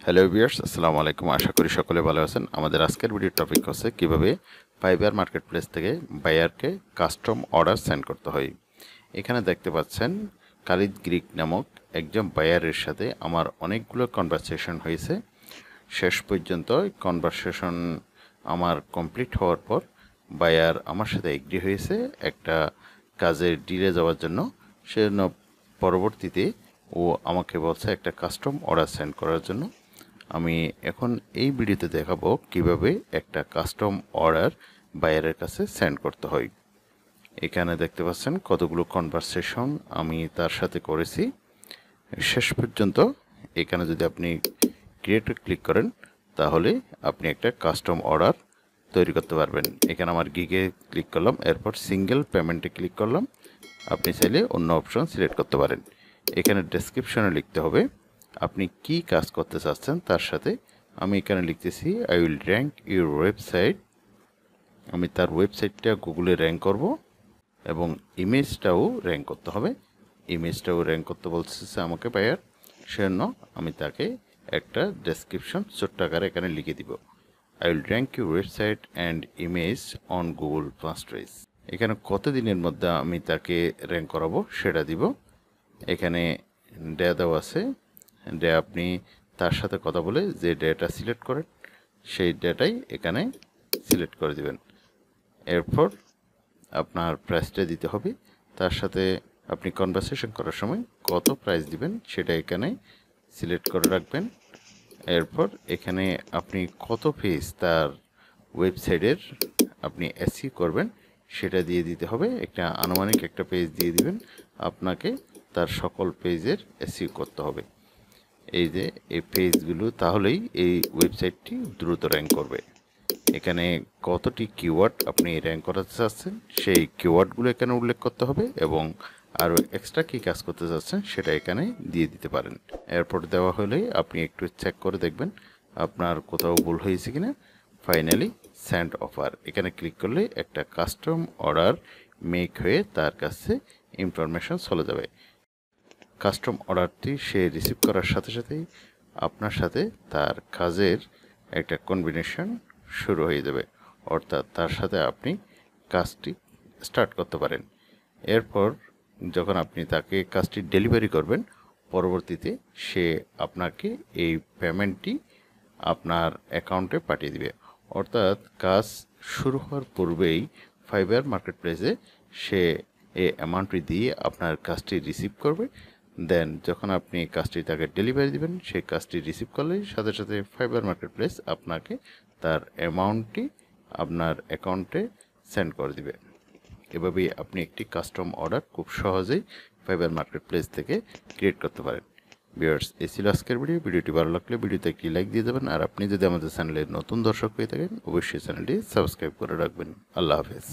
Hello viewers, আসসালামু আলাইকুম। আশা করি সকলে ভালো আছেন। আমাদের আজকের ভিডিও টপিক হচ্ছে কিভাবে ফাইবার মার্কেটপ্লেস থেকে বায়ারকে কাস্টম অর্ডার সেন্ড করতে হয়। এখানে দেখতে পাচ্ছেন খালিদ গ্রিক নামক একজন বায়ারের সাথে আমার অনেকগুলো কনভারসেশন হয়েছে। শেষ পর্যন্ত কনভারসেশন আমার কমপ্লিট হওয়ার পর বায়ার আমার সাথে এগ্রি হয়েছে একটা কাজের ডিলে যাওয়ার জন্য। সেজন্য পরবর্তীতে ও আমাকে বলছে একটা কাস্টম অর্ডার সেন্ড করার জন্য। আমি এখন এই ভিডিওতে দেখাবো কিভাবে একটা কাস্টম অর্ডার বায়ারের কাছে সেন্ড করতে হয়। এখানে দেখতে পাচ্ছেন কতগুলো কনভারসেশন আমি তার সাথে করেছি শেষ পর্যন্ত। এখানে যদি আপনি ক্রিয়েটে ক্লিক করেন তাহলে আপনি একটা কাস্টম অর্ডার তৈরি করতে পারবেন। এখানে আমার গিগে ক্লিক করলাম, এরপর সিঙ্গেল পেমেন্টে ক্লিক করলাম। আপনি চাইলে অন্য অপশন সিলেক্ট করতে পারেন। এখানে ডেসক্রিপশনে লিখতে হবে আপনি কি কাজ করতে চাচ্ছেন। তার সাথে আমি এখানে লিখতেছি I will rank your website. আমি তার ওয়েবসাইটটা গুগলে র্যাঙ্ক করব এবং ইমেজটাও র্যাঙ্ক করতে হবে। ইমেজটাও র্যাঙ্ক করতে বলছে আমাকে বায়ার, সেজন্য আমি তাকে একটা ডেসক্রিপশন ছোট্ট আকারে এখানে লিখে দিব। I will rank your website and image on Google first page. এখানে কত দিনের মধ্যে আমি তাকে র্যাঙ্ক করাবো সেটা দিব। এখানে ডে দেওয়া আছে, ডে আপনি তার সাথে কথা বলে যে ডেটা সিলেক্ট করেন সেই ডেটাই এখানে সিলেক্ট করে দিবেন। এরপর আপনার প্রাইসটা দিতে হবে। তার সাথে আপনি কনভারসেশন করার সময় কত প্রাইস দিবেন সেটা এখানে সিলেক্ট করে রাখবেন। এরপর এখানে আপনি কত পেজ তার ওয়েবসাইটের আপনি এসইও করবেন সেটা দিয়ে দিতে হবে। একটা আনুমানিক একটা পেজ দিয়ে দিবেন। আপনাকে তার সকল পেজের এসইও করতে হবে। এই যে এই পেজগুলো, তাহলেই এই ওয়েবসাইটটি দ্রুত র্যাঙ্ক করবে। এখানে কতটি কিওয়ার্ড আপনি র্যাঙ্ক করাতে চাচ্ছেন সেই কিওয়ার্ডগুলো এখানে উল্লেখ করতে হবে এবং আরও এক্সট্রা কী কাজ করতে চাচ্ছেন সেটা এখানে দিয়ে দিতে পারেন। এরপর দেওয়া হলে আপনি একটু চেক করে দেখবেন আপনার কোথাও ভুল হয়েছে কিনা। ফাইনালি সেন্ড অফার এখানে ক্লিক করলে একটা কাস্টম অর্ডার মেক হয়ে তার কাছে ইনফরমেশন চলে যাবে। কাস্টম অর্ডারটি সে রিসিভ করার সাথে সাথেই আপনার সাথে তার কাজের একটা কম্বিনেশন শুরু হয়ে যাবে, অর্থাৎ তার সাথে আপনি কাজটি স্টার্ট করতে পারেন। এরপর যখন আপনি তাকে কাজটি ডেলিভারি করবেন, পরবর্তীতে সে আপনাকে এই পেমেন্টটি আপনার অ্যাকাউন্টে পাঠিয়ে দিবে। অর্থাৎ কাজ শুরু হওয়ার পূর্বেই ফাইবার মার্কেটপ্লেসে সে এই অ্যামাউন্টটি দিয়ে আপনার কাজটি রিসিভ করবে। দেন যখন আপনি কাজটি তাকে ডেলিভারি দিবেন, সেই কাজটি রিসিভ করলেই সাথে সাথে ফাইবার মার্কেটপ্লেস আপনাকে তার অ্যামাউন্টটি আপনার অ্যাকাউন্টে সেন্ড করে দিবে। এভাবেই আপনি একটি কাস্টম অর্ডার খুব সহজেই ফাইবার মার্কেটপ্লেস থেকে ক্রিয়েট করতে পারেন। ভিউয়ার্স, এই ছিল আজকের ভিডিওটি ভালো লাগলে ভিডিওতে একটি লাইক দিয়ে দেবেন। আর আপনি যদি আমাদের চ্যানেলের নতুন দর্শক হয়ে থাকেন অবশ্যই চ্যানেলটি সাবস্ক্রাইব করে রাখবেন। আল্লাহ হাফেজ।